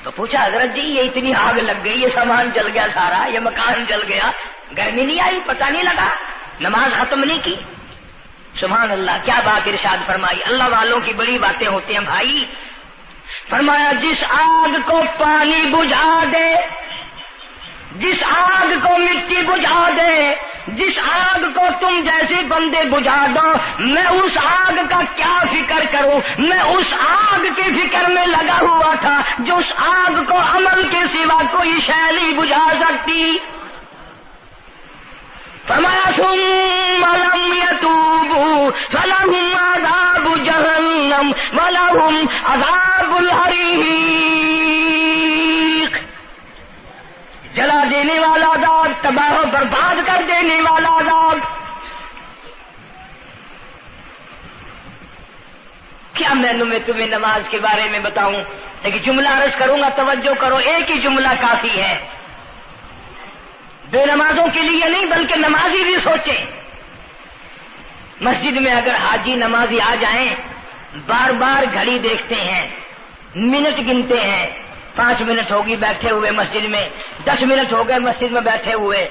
تو پوچھا حضرت جی یہ اتنی آگ لگ گئی، یہ سامان جل گیا سارا، یہ مکان جل گیا، گرمی نہیں آئی، پتہ نہیں لگا، نماز ختم نہیں کی؟ سبحان اللہ، کیا بات ارشاد فرمائی۔ اللہ والوں کی بڑی باتیں ہوتی ہیں بھائی۔ فرمایا جس آگ کو پانی بجھا دے، جس آگ کو مٹی بجھا دے، جس آگ کو تم جیسے بندے بجھا دو، میں اس آگ کا کیا فکر کروں؟ میں اس آگ کی فکر میں لگا ہوا تھا جو اس آگ کو عمل کے سوا کوئی شے نہیں بجھا سکتی۔ فرمایا ثم لم يتوبوا ومأواهم عذاب الحریق، جلا دینے والا عذاب، تباہ و برباد کر دینے والا عذاب۔ کیا میں تمہیں نماز کے بارے میں بتاؤں؟ ایک جملہ عرض کروں گا، توجہ کرو، ایک ہی جملہ کافی ہے، بے نمازوں کے لیے نہیں بلکہ نمازی بھی سوچیں۔ مسجد میں اگر حاجی نمازی آ جائیں، بار بار گھڑی دیکھتے ہیں، منٹ گنتے ہیں، 5 منٹ ہوگی بیٹھے ہوئے مسجد میں، 10 منٹ ہو گئے مسجد میں بیٹھے ہوئے۔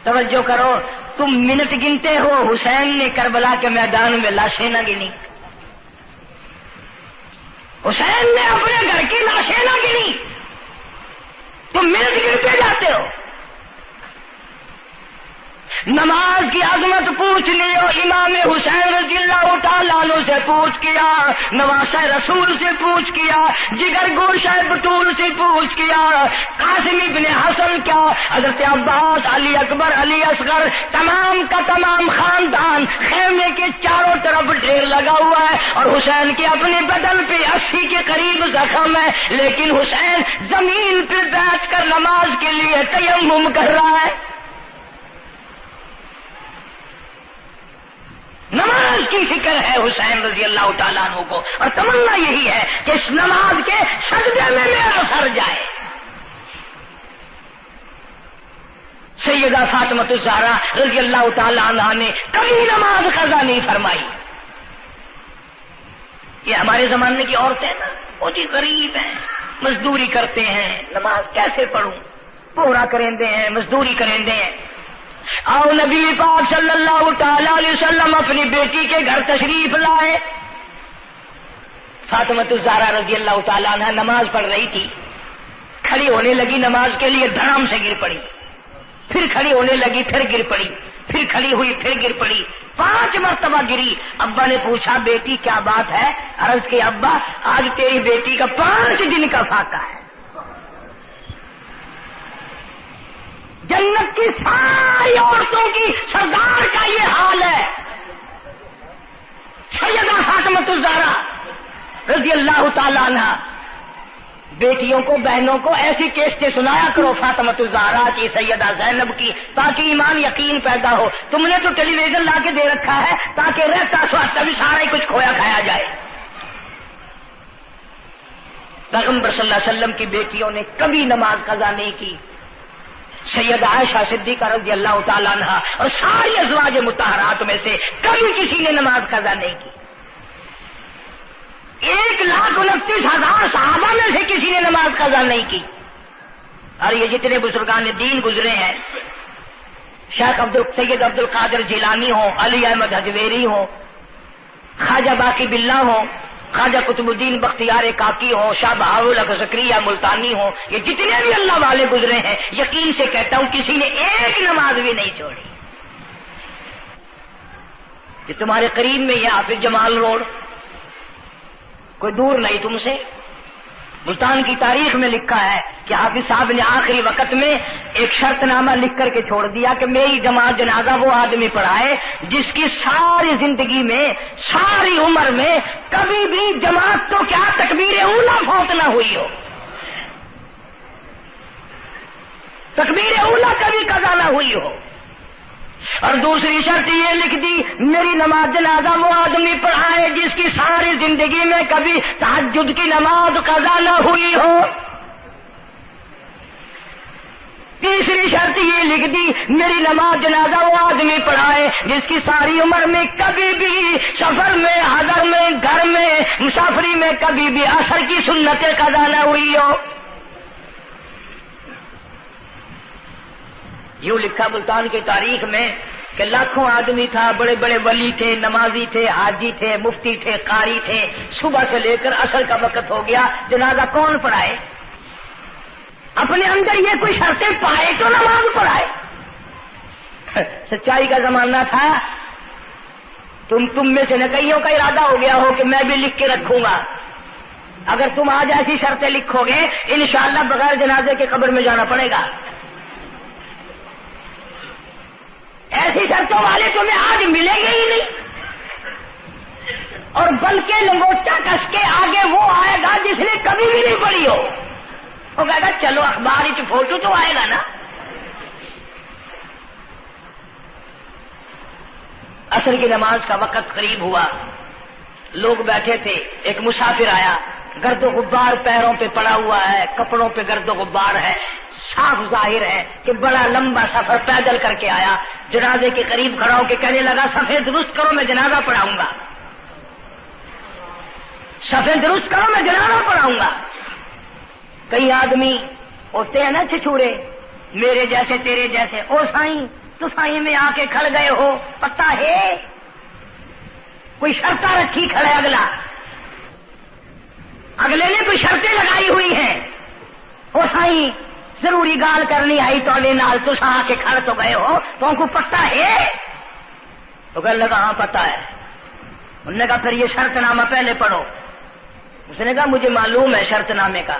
توجہ کرو، تم منٹ گنتے ہو، حسین نے کربلا کے میدان میں لاشیں نہ گنی، حسین نے اپنے گھر کی لاشیں نہ گنی، تم منٹ گنتے جاتے ہو۔ نماز کی عظمت پوچھ لیو، امام حسین رضی اللہ تعالیٰ عنہ سے پوچھ کیا، نواسہ رسول سے پوچھ کیا، جگر گوشہ بطول سے پوچھ کیا، قاسم ابن حسن کیا، حضرت عباس، علی اکبر، علی اصغر، تمام کا تمام خاندان خیمے کے چاروں طرف ڈھیر لگا ہوا ہے، اور حسین کے اپنے بدن پہ 80 کے قریب زخم ہے، لیکن حسین زمین پہ بیٹھ کر نماز کے لیے تیمم کر رہا ہے۔ نماز کی فکر ہے حسین رضی اللہ تعالیٰ عنہ کو، اور تمنا یہی ہے کہ اس نماز کے سجدے میں میرا سر جائے۔ سیدہ فاطمہ الزہرا رضی اللہ تعالیٰ عنہ نے کبھی نماز قضا نہیں فرمائی۔ یہ ہمارے زمانے کی عورتیں نا بہت ہی غریب ہیں، مزدوری کرتے ہیں، نماز کیسے پڑھوں، پورا کریں ہیں، مزدوری کریں ہیں۔ آؤ نبی پاک صلی اللہ تعالی علیہ وسلم اپنی بیٹی کے گھر تشریف لائے۔ فاطمہ الزہرا رضی اللہ تعالیٰ عنہ نماز پڑھ رہی تھی، کھڑی ہونے لگی نماز کے لیے، دھڑام سے گر پڑی، پھر کھڑی ہونے لگی، پھر گر پڑی، پھر کھڑی ہوئی، پھر گر پڑی، 5 مرتبہ گری۔ ابا نے پوچھا بیٹی کیا بات ہے؟ عرض کی ابا آج تیری بیٹی کا 5 دن کا فاقہ ہے، جنت کی ساری عورتوں کی سردار کا یہ حال ہے۔ سیدہ فاطمہ الزہرا رضی اللہ تعالیٰ عنہ، بیٹیوں کو، بہنوں کو ایسی کیسٹیں سنایا کرو فاطمہ الزہرا کی، سیدہ زینب کی، تاکہ ایمان یقین پیدا ہو۔ تم نے تو ٹیلی ویژن لا کے دے رکھا ہے تاکہ رہتا سوچتا بھی سارا ہی کچھ کھویا کھایا جائے۔ پیغمبر صلی اللہ علیہ وسلم کی بیٹیوں نے کبھی نماز قضا نہیں کی۔ سیدہ عائشہ صدیقہ رضی اللہ تعالیٰ عنہ اور ساری ازواج مطہرات میں سے کبھی کسی نے نماز قضا نہیں کی۔ 1,29,000 صحابہ میں سے کسی نے نماز قضا نہیں کی۔ اور یہ جتنے بزرگان دین گزرے ہیں، شیخ سید عبد القادر جیلانی ہوں، علی احمد حجویری ہوں، خواجہ باقی باللہ ہوں، خواجہ قطب الدین بختیار کاکی ہوں، شاہ بہاول زکریا ملتانی ہوں، یہ جتنے بھی اللہ والے گزرے ہیں، یقین سے کہتا ہوں کسی نے ایک نماز بھی نہیں چھوڑی۔ یہ تمہارے قریب میں یہ حافظ جمال روڈ، کوئی دور نہیں تم سے، ملتان کی تاریخ میں لکھا ہے کہ حافظ صاحب نے آخری وقت میں ایک شرط نامہ لکھ کر کے چھوڑ دیا کہ میری جماعت جنازہ وہ آدمی پڑھائے جس کی ساری زندگی میں، ساری عمر میں کبھی بھی جماعت تو کیا تکبیر اولیٰ فوت نہ ہوئی ہو، تکبیر اولیٰ کبھی قضا نہ ہوئی ہو۔ اور دوسری شرط یہ لکھ دی میری نماز جنازہ وہ آدمی پڑھائے جس کی ساری زندگی میں کبھی تہجد کی نماز قضا نہ ہوئی ہو۔ تیسری شرط یہ لکھ دی میری نماز جنازہ وہ آدمی پڑھائے جس کی ساری عمر میں کبھی بھی سفر میں، حضر میں، گھر میں، مسافری میں کبھی بھی عصر کی سنت قضا نہ ہوئی ہو۔ یوں لکھا ملتان کی تاریخ میں کہ لاکھوں آدمی تھا، بڑے بڑے ولی تھے، نمازی تھے، حاجی تھے، مفتی تھے، قاری تھے، صبح سے لے کر عصر کا وقت ہو گیا، جنازہ کون پڑھائے؟ اپنے اندر یہ کوئی شرطیں پائے تو نماز پڑھائے۔ سچائی کا زمانہ تھا، تم میں سے نہ کئیوں کا ارادہ ہو گیا ہو کہ میں بھی لکھ کے رکھوں گا، اگر تم آج ایسی شرطیں لکھو گے انشاءاللہ بغیر جنازے کے قبر میں جانا پڑے گا۔ ایسی شرطوں والے تمہیں آج ملیں گے ہی نہیں، اور بلکہ لنگوٹا کس کے آگے وہ آئے گا جس نے کبھی بھی نہیں پڑھی ہو. وہ کہے گا چلو اخبار کی فوٹو تو آئے گا نا. عصر کی نماز کا وقت قریب ہوا، لوگ بیٹھے تھے، ایک مسافر آیا، گرد و غبار پیروں پہ پڑا ہوا ہے، کپڑوں پہ گرد و غبار ہے، صاف ظاہر ہے کہ بڑا لمبا سفر پیدل کر کے آیا. جنازے کے قریب کھڑا ہو کے کہنے لگا صفیں درست کرو میں جنازہ پڑھاؤں گا، صفیں درست کرو میں جنازہ پڑھاؤں گا. کئی آدمی ہوتے ہیں نا چھچورے، میرے جیسے تیرے جیسے، او سائیں تو سائیں میں آ کے کھڑ گئے ہو، پتہ ہے کوئی شرطیں رکھی کھڑے، اگلے نے کوئی شرطیں لگائی ہوئی ہیں. او سائیں ضروری گال کرنی آئی تو نال تو آ کے کھڑ تو گئے ہو، تو ان کو پتہ ہے؟ تو کہنے لگا ہاں پتہ ہے. انہوں نے کہا پھر یہ شرط نامہ پہلے پڑھو. اس نے کہا مجھے معلوم ہے شرط نامے کا.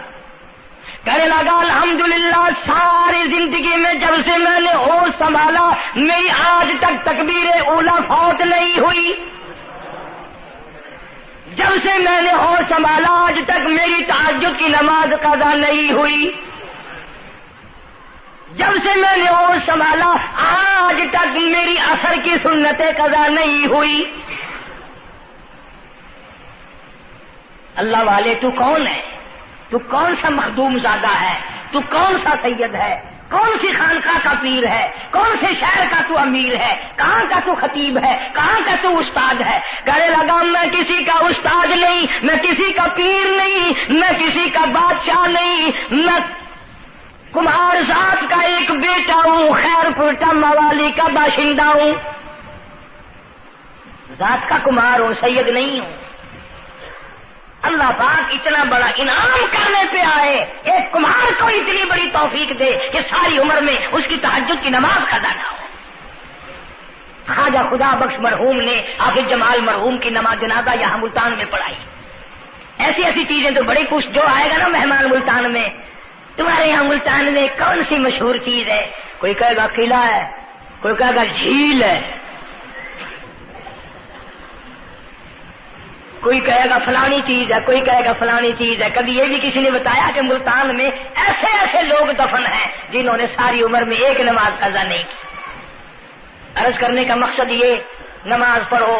کہنے لگا الحمدللہ ساری زندگی میں جب سے میں نے ہوش سنبھالا میری آج تک تکبیر اولا فوت نہیں ہوئی. جب سے میں نے ہوش سنبھالا آج تک میری تہجد کی نماز قضا نہیں ہوئی. جب سے میں نے ہوش سنبھالا آج تک میری عصر کی سنتیں قضا نہیں ہوئی. اللہ والے تو کون ہے؟ تو کون سا مخدوم زادہ ہے؟ تو کون سا سید ہے؟ کون سی خانقاہ کا پیر ہے؟ کون سے شہر کا تو امیر ہے؟ کہاں کا تو خطیب ہے؟ کہاں کا تو استاد ہے؟ کہنے لگا میں کسی کا استاد نہیں، میں کسی کا پیر نہیں، میں کسی کا بادشاہ نہیں، میں کمہار ذات کا ایک بیٹا ہوں، خیر پورٹا موالی کا باشندہ ہوں، ذات کا کمہار ہوں، سید نہیں ہوں. اللہ پاک اتنا بڑا انعام کرنے پہ آئے، ایک کمہار کو اتنی بڑی توفیق دے کہ ساری عمر میں اس کی تہجد کی نماز قضا نہ ہو. خواجہ خدا بخش مرحوم نے حافظ جمال مرحوم کی نماز جنازہ یہاں ملتان میں پڑھائی. ایسی ایسی چیزیں تو بڑی کچھ، جو آئے گا نا مہمان ملتان میں، تمہارے یہاں ملتان میں کون سی مشہور چیز ہے؟ کوئی کہے گا قلعہ ہے، کوئی کہے گا جھیل ہے، کوئی کہے گا فلانی چیز ہے، کوئی کہے گا فلانی چیز ہے. کبھی یہ بھی کسی نے بتایا کہ ملتان میں ایسے ایسے لوگ دفن ہیں جنہوں نے ساری عمر میں ایک نماز قضا نہیں کی. عرض کرنے کا مقصد یہ، نماز پڑھو،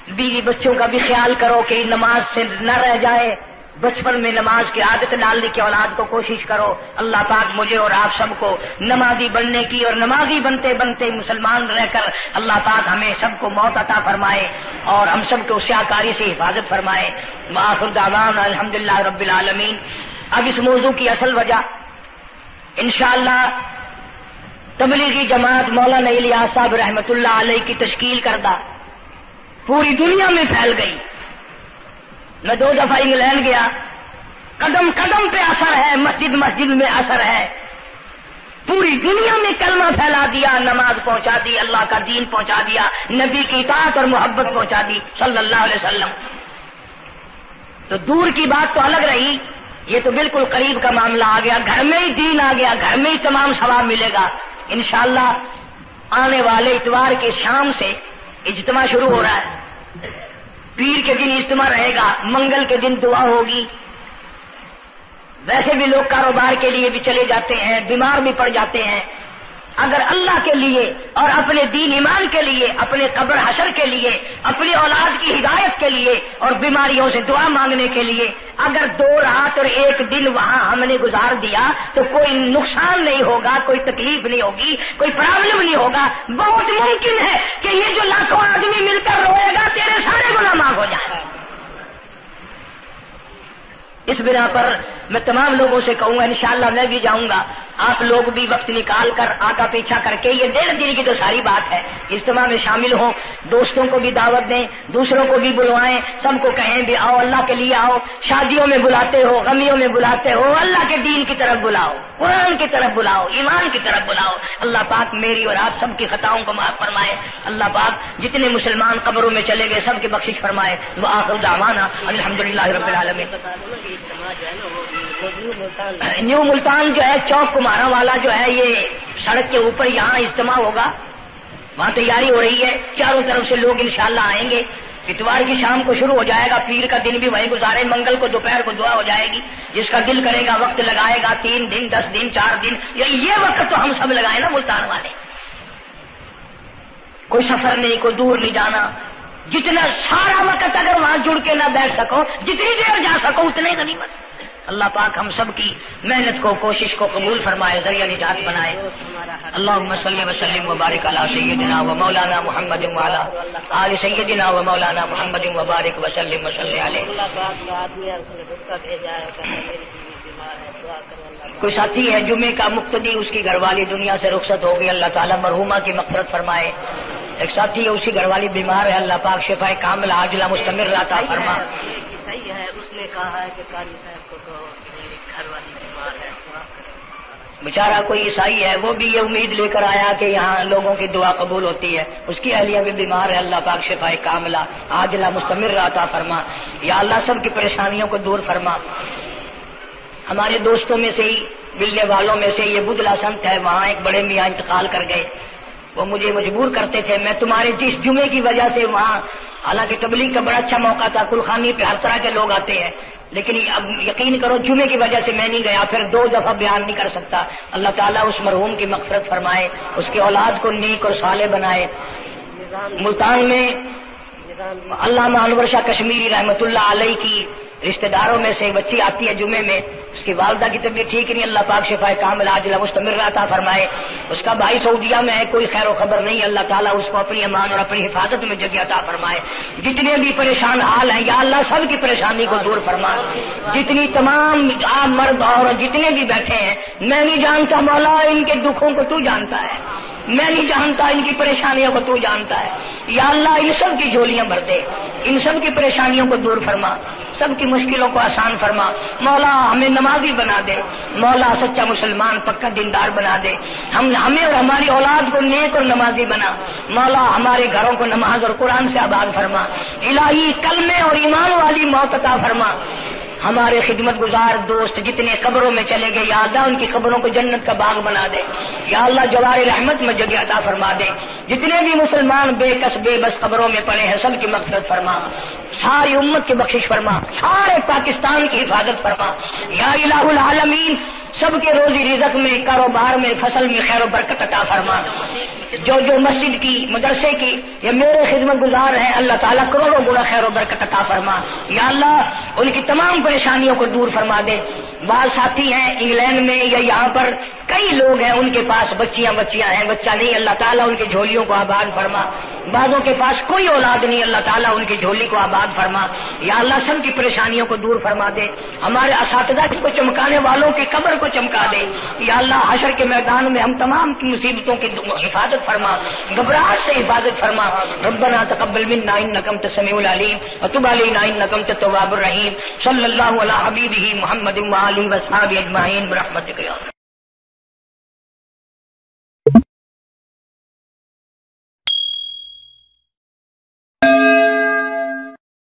بیوی بچوں کا بھی خیال کرو کہ نماز سے نہ رہ جائے، بچپن میں نماز کی عادت ڈالنے کی اولاد کو کوشش کرو. اللہ پاک مجھے اور آپ سب کو نمازی بننے کی اور نمازی بنتے بنتے مسلمان رہ کر اللہ پاک ہمیں سب کو موت عطا فرمائے اور ہم سب کو سیاکاری سے حفاظت فرمائے. وآخر دعوانا الحمدللہ رب العالمین. اب اس موضوع کی اصل وجہ انشاءاللہ تبلیغی جماعت مولانا الیاس صاحب رحمۃ اللہ علیہ کی تشکیل کردہ پوری دنیا میں پھیل گئی. میں 2 دفعہ انگلینڈ گیا، قدم قدم پہ اثر ہے، مسجد مسجد میں اثر ہے، پوری دنیا میں کلمہ پھیلا دیا، نماز پہنچا دی، اللہ کا دین پہنچا دیا، نبی کی اطاعت اور محبت پہنچا دی صلی اللہ علیہ وسلم. تو دور کی بات تو الگ رہی، یہ تو بالکل قریب کا معاملہ آ گیا، گھر میں ہی دین آ گیا، گھر میں ہی تمام ثواب ملے گا انشاءاللہ. آنے والے اتوار کے شام سے اجتماع شروع ہو رہا ہے. پیر کے دن اجتماع رہے گا، منگل کے دن دعا ہوگی. ویسے بھی لوگ کاروبار کے لیے بھی چلے جاتے ہیں، بیمار بھی پڑ جاتے ہیں. اگر اللہ کے لیے اور اپنے دین ایمان کے لیے، اپنے قبر حشر کے لیے، اپنی اولاد کی ہدایت کے لیے اور بیماریوں سے دعا مانگنے کے لیے اگر 2 رات اور 1 دن وہاں ہم نے گزار دیا تو کوئی نقصان نہیں ہوگا، کوئی تکلیف نہیں ہوگی، کوئی پرابلم نہیں ہوگا. بہت ممکن ہے کہ یہ جو لاکھوں آدمی مل کر روئے گا تیرے سارے گناہ معاف ہو جائیں. اس بنا پر میں تمام لوگوں سے کہوں گا انشاءاللہ میں بھی جاؤں گا، آپ لوگ بھی وقت نکال کر آگا پیچھا کر کے، یہ 1.5 دن کی تو ساری بات ہے، اجتماع میں شامل ہوں، دوستوں کو بھی دعوت دیں، دوسروں کو بھی بلوائیں، سب کو کہیں بھی آؤ، اللہ کے لیے آؤ. شادیوں میں بلاتے ہو، غمیوں میں بلاتے ہو، اللہ کے دین کی طرف بلاؤ، قرآن کی طرف بلاؤ، ایمان کی طرف بلاؤ. اللہ پاک میری اور آپ سب کی خطاؤں کو معاف فرمائے. اللہ پاک جتنے مسلمان قبروں میں چلے گئے سب کی بخشش فرمائے. وآخر دعوانا الحمدللہ رب العالمین. نیو ملتان جو ہے چوک کمارا والا جو ہے، یہ سڑک کے اوپر یہاں اجتماع ہوگا، وہاں تیاری ہو رہی ہے، چاروں طرف سے لوگ انشاءاللہ آئیں گے. اتوار کی شام کو شروع ہو جائے گا، پیر کا دن بھی وہیں گزارے، منگل کو دوپہر کو دعا ہو جائے گی، جس کا دل کرے گا وقت لگائے گا، 3 دن 10 دن 4 دن، یہ وقت تو ہم سب لگائے نا ملتان والے، کوئی سفر نہیں، کوئی دور نہیں جانا، جتنا سارا وقت اگر وہاں جڑ کے نہ بیٹھ سکو، جتنی دیر جا سکو اتنے غنیمت۔ اللہ پاک ہم سب کی محنت کو، کوشش کو قبول فرمائے، ذریعہ نجات بنائے۔ اللہم صلی وسلم وبارک علی سیدنا و مولانا محمد وعلی آل سیدنا و مولانا محمد وبارک وسلم وصلی علیہ۔ کوئی ساتھی ہے جمعے کا مقتدی، اس کی گھر والی دنیا سے رخصت ہو گئی، اللہ تعالیٰ مرحومہ کی مغفرت فرمائے۔ ایک ساتھی ہے، اسی گھر والی بیمار ہے، اللہ پاک شفائے کاملہ عاجلہ مستمر عطا فرما۔ صحیح ہے، اس نے کہا ہے کہ قاری صاحب کو میری گھر والی بیمار ہے، بیچارہ کوئی عیسائی ہے، وہ بھی یہ امید لے کر آیا کہ یہاں لوگوں کی دعا قبول ہوتی ہے، اس کی اہلیہ بھی بیمار ہے، اللہ پاک شفائے کاملہ عاجلہ مستمر عطا فرما۔ یا اللہ سب کی پریشانیوں کو دور فرما۔ ہمارے دوستوں میں سے ہی، ملنے والوں میں سے یہ بدلا سنت ہے، وہاں ایک بڑے میاں انتقال کر گئے، وہ مجھے مجبور کرتے تھے، میں تمہارے جس جمعے کی وجہ سے وہاں، حالانکہ تبلیغ کا بڑا اچھا موقع تھا، کلخانی پہ ہر طرح کے لوگ آتے ہیں، لیکن اب یقین کرو جمعے کی وجہ سے میں نہیں گیا، پھر 2 دفعہ بیان نہیں کر سکتا۔ اللہ تعالیٰ اس مرحوم کی مغفرت فرمائے، اس کی اولاد کو نیک اور صالح بنائے۔ ملتان میں علامہ انور شاہ کشمیری رحمۃ اللہ علیہ کی رشتہ داروں میں سے بچی آتی ہے جمعے میں، اس کی والدہ کی طبیعت ٹھیک نہیں، اللہ پاک شفائے کاملہ عاجلہ مستمر عطا فرمائے۔ اس کا بھائی سعودیہ میں ہے، کوئی خیر و خبر نہیں، اللہ تعالیٰ اس کو اپنی امان اور اپنی حفاظت میں جگہ عطا فرمائے۔ جتنے بھی پریشان حال ہیں یا اللہ سب کی پریشانی کو دور فرما۔ جتنی تمام عام مرد اور جتنے بھی بیٹھے ہیں، میں نہیں جانتا مولا ان کے دکھوں کو تو جانتا ہے، میں نہیں جانتا ان کی پریشانیوں کو تو جانتا ہے، یا اللہ ان سب کی جھولیاں بھر دے، ان سب کی پریشانیوں کو دور فرما، سب کی مشکلوں کو آسان فرما۔ مولا ہمیں نمازی بنا دے، مولا سچا مسلمان پکا دیندار بنا دے، ہمیں اور ہماری اولاد کو نیک اور نمازی بنا۔ مولا ہمارے گھروں کو نماز اور قرآن سے آباد فرما، الہی کلمے اور ایمان والی موت عطا فرما۔ ہمارے خدمت گزار دوست جتنے قبروں میں چلے گئے، یا اللہ ان کی قبروں کو جنت کا باغ بنا دے، یا اللہ جوار رحمت میں جگہ عطا فرما دے۔ جتنے بھی مسلمان بے کس بے بس قبروں میں پڑے ہیں، سب کی مغفرت فرما، ساری امت کی بخشش فرما، سارے پاکستان کی حفاظت فرما، یا الہ العالمین۔ سب کے روزی رزق میں، کاروبار میں، فصل میں خیر و برکت عطا فرما۔ جو مسجد کی، مدرسے کی یا میرے خدمت گزار ہیں، اللہ تعالیٰ کروڑوں گنا خیر و برکت عطا فرما، یا اللہ ان کی تمام پریشانیوں کو دور فرما دے۔ بعض ساتھی ہیں انگلینڈ میں یا یہاں پر کئی لوگ ہیں، ان کے پاس بچیاں ہیں، بچہ نہیں، اللہ تعالیٰ ان کی جھولیوں کو آباد فرما۔ بعضوں کے پاس کوئی اولاد نہیں، اللہ تعالیٰ ان کی جھولی کو آباد فرما، یا اللہ سب کی پریشانیوں کو دور فرما دے۔ ہمارے اساتذہ کو چمکانے والوں کی قبر کو چمکا دے، یا اللہ حشر کے میدان میں ہم تمام کی مصیبتوں کی حفاظت فرما، گھبراہٹ سے حفاظت فرما۔ ربنا تقبل منا انک انت السمیع العلیم وتب علینا انک انت التواب الرحیم۔ صلی اللہ علی حبیبہ محمد وآلہ وصحبہ اجمعین برحمتک یا